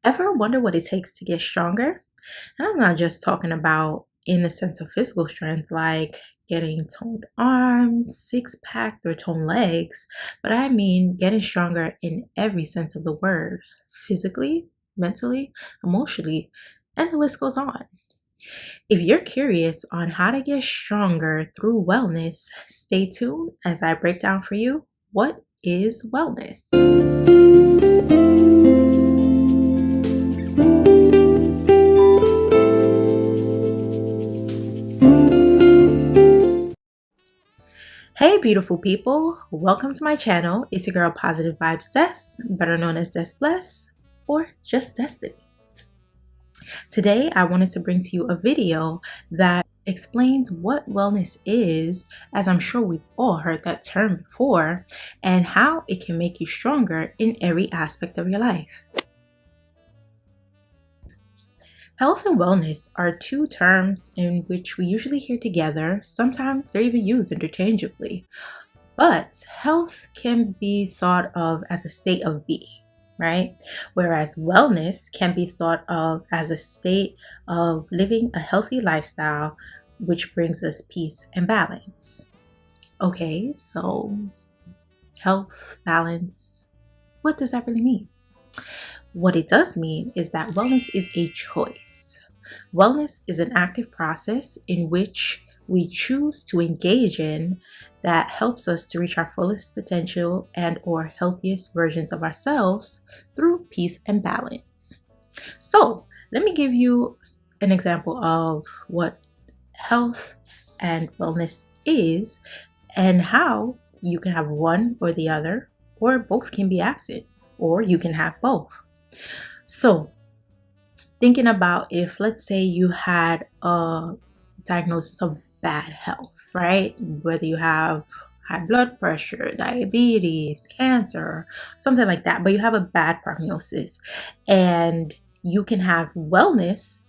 Ever wonder what it takes to get stronger? And I'm not just talking about in the sense of physical strength, like getting toned arms, six pack, or toned legs, but I mean getting stronger in every sense of the word, physically, mentally, emotionally, and the list goes on. If you're curious on how to get stronger through wellness, stay tuned as I break down for you what is wellness. Hey beautiful people, welcome to my channel. It's your girl Positive Vibes Des, better known as Des Bless or just Destiny. Today I wanted to bring to you a video that explains what wellness is, as I'm sure we've all heard that term before, and how it can make you stronger in every aspect of your life. Health and wellness are two terms in which we usually hear together. Sometimes they're even used interchangeably. But health can be thought of as a state of being, right? Whereas wellness can be thought of as a state of living a healthy lifestyle, which brings us peace and balance. Okay, so health, balance, what does that really mean? What it does mean is that wellness is a choice. Wellness is an active process in which we choose to engage in that helps us to reach our fullest potential and or healthiest versions of ourselves through peace and balance. So let me give you an example of what health and wellness is and how you can have one or the other, or both can be absent, or you can have both. So thinking about if, let's say, you had a diagnosis of bad health, right? Whether you have high blood pressure, diabetes, cancer, something like that, but you have a bad prognosis, and you can have wellness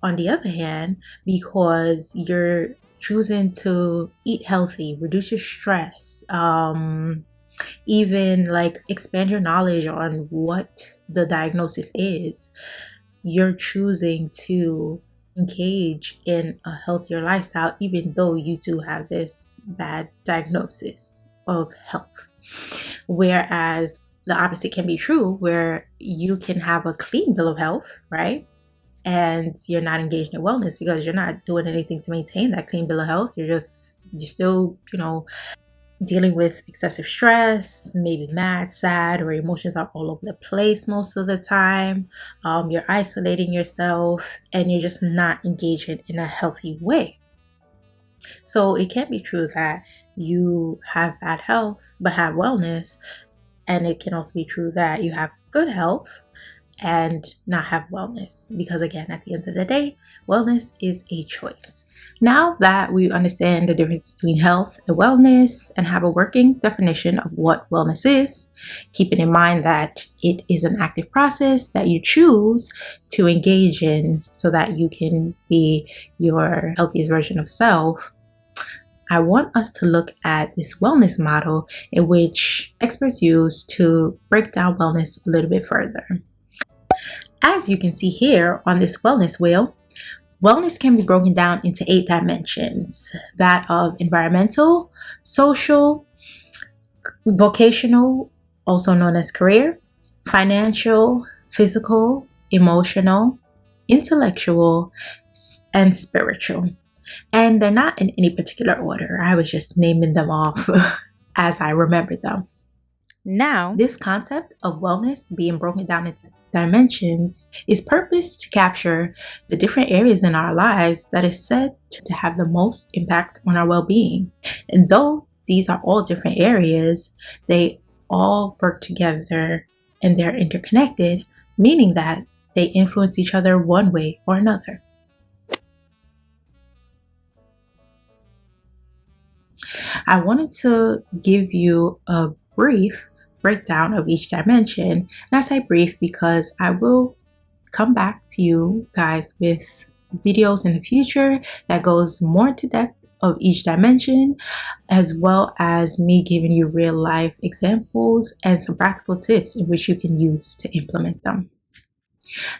on the other hand because you're choosing to eat healthy, reduce your stress, even like expand your knowledge on what the diagnosis is. You're choosing to engage in a healthier lifestyle even though you do have this bad diagnosis of health. Whereas the opposite can be true, where you can have a clean bill of health, right? And you're not engaged in wellness because you're not doing anything to maintain that clean bill of health. You're still, dealing with excessive stress, maybe mad, sad, or emotions are all over the place most of the time. You're isolating yourself and you're just not engaging in a healthy way. So it can be true that you have bad health but have wellness, and it can also be true that you have good health and not have wellness, because again, at the end of the day, wellness is a choice. Now that we understand the difference between health and wellness and have a working definition of what wellness is, keeping in mind that it is an active process that you choose to engage in so that you can be your healthiest version of self, I want us to look at this wellness model in which experts use to break down wellness a little bit further. As you can see here on this wellness wheel, wellness can be broken down into 8 dimensions: that of environmental, social, vocational, also known as career, financial, physical, emotional, intellectual, and spiritual. And they're not in any particular order. I was just naming them off as I remember them. Now, this concept of wellness being broken down into dimensions is purposed to capture the different areas in our lives that is said to have the most impact on our well-being. And though these are all different areas, they all work together and they're interconnected, meaning that they influence each other one way or another. I wanted to give you a brief breakdown of each dimension, and I say brief because I will come back to you guys with videos in the future that goes more into depth of each dimension, as well as me giving you real life examples and some practical tips in which you can use to implement them.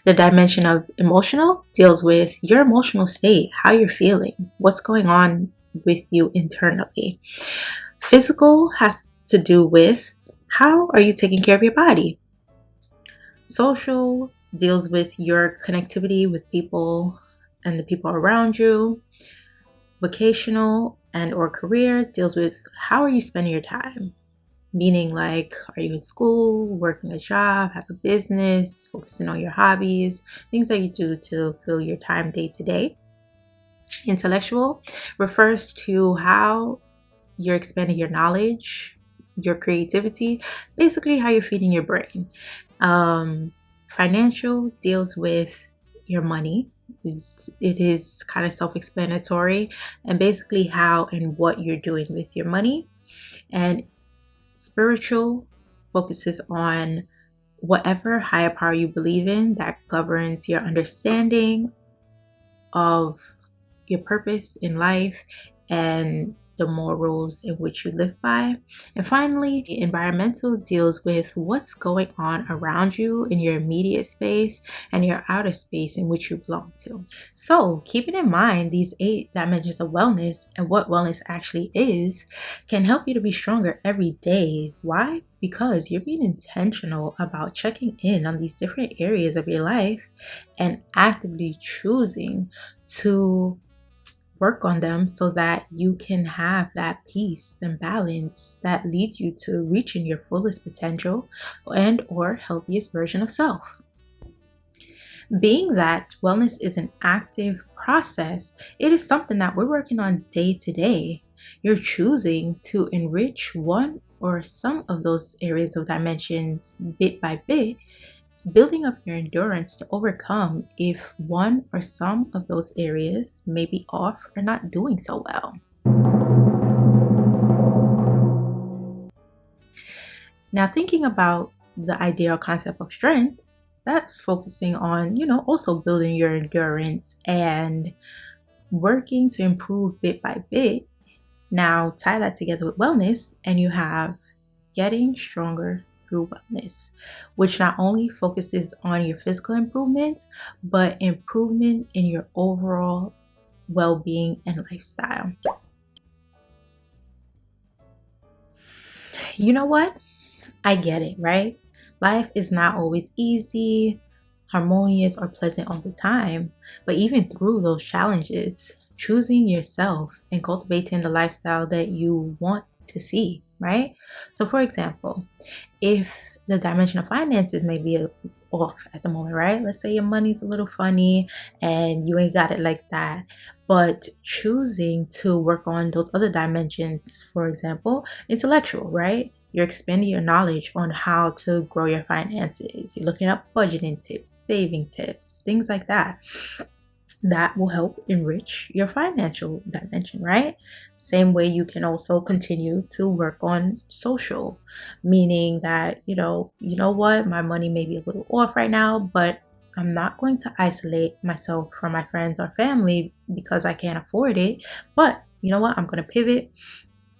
The dimension of emotional deals with your emotional state, how you're feeling, what's going on with you internally. Physical has to do with how are you taking care of your body. Social deals with your connectivity with people and the people around you. Vocational and or career deals with how are you spending your time. Meaning, like, are you in school, working a job, have a business, focusing on your hobbies, things that you do to fill your time day to day. Intellectual refers to how you're expanding your knowledge, your creativity, basically how you're feeding your brain. Financial deals with your money. It is kind of self-explanatory, and basically how and what you're doing with your money. And spiritual focuses on whatever higher power you believe in that governs your understanding of your purpose in life and the morals in which you live by. And finally, environmental deals with what's going on around you in your immediate space and your outer space in which you belong to. So, keeping in mind these 8 dimensions of wellness and what wellness actually is can help you to be stronger every day. Why? Because you're being intentional about checking in on these different areas of your life and actively choosing to work on them so that you can have that peace and balance that leads you to reaching your fullest potential and or healthiest version of self. Being that wellness is an active process, it is something that we're working on day to day. You're choosing to enrich one or some of those areas of dimensions bit by bit, building up your endurance to overcome if one or some of those areas may be off or not doing so well. Now, thinking about the ideal concept of strength, that's focusing on, also building your endurance and working to improve bit by bit. Now, tie that together with wellness, and you have getting stronger through wellness, which not only focuses on your physical improvement, but improvement in your overall well-being and lifestyle. You know what? I get it, right? Life is not always easy, harmonious, or pleasant all the time, but even through those challenges, choosing yourself and cultivating the lifestyle that you want to see, right? So, for example, if the dimension of finances may be off at the moment, right? Let's say your money's a little funny and you ain't got it like that, but choosing to work on those other dimensions, for example, intellectual, right? You're expanding your knowledge on how to grow your finances. You're looking up budgeting tips, saving tips, things like that. That will help enrich your financial dimension, right? Same way you can also continue to work on social, meaning that, you know what, my money may be a little off right now, but I'm not going to isolate myself from my friends or family because I can't afford it. But you know what, I'm going to pivot.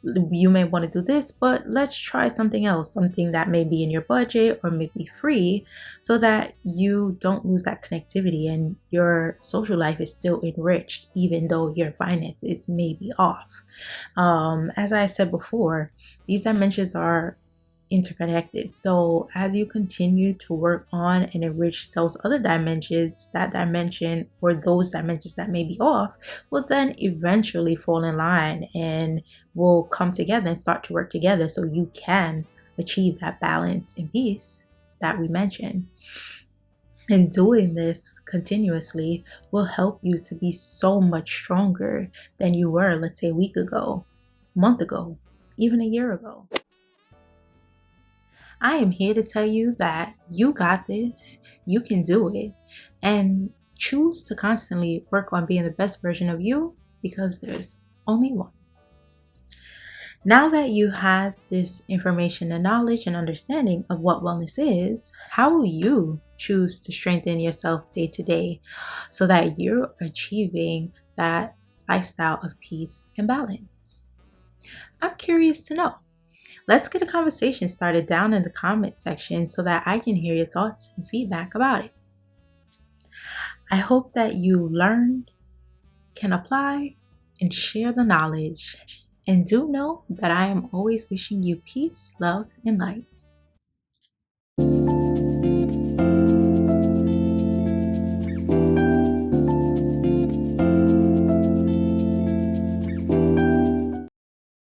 You may want to do this, but let's try something else, something that may be in your budget or may be free, so that you don't lose that connectivity and your social life is still enriched, even though your finances may be off. As I said before, these dimensions are interconnected. So as you continue to work on and enrich those other dimensions, that dimension or those dimensions that may be off will then eventually fall in line and will come together and start to work together so you can achieve that balance and peace that we mentioned. And doing this continuously will help you to be so much stronger than you were, let's say, a week ago, a month ago, even a year ago. I am here to tell you that you got this, you can do it, and choose to constantly work on being the best version of you, because there's only one. Now that you have this information and knowledge and understanding of what wellness is, how will you choose to strengthen yourself day to day so that you're achieving that lifestyle of peace and balance? I'm curious to know. Let's get a conversation started down in the comment section so that I can hear your thoughts and feedback about it. I hope that you learned, can apply, and share the knowledge. And do know that I am always wishing you peace, love, and light.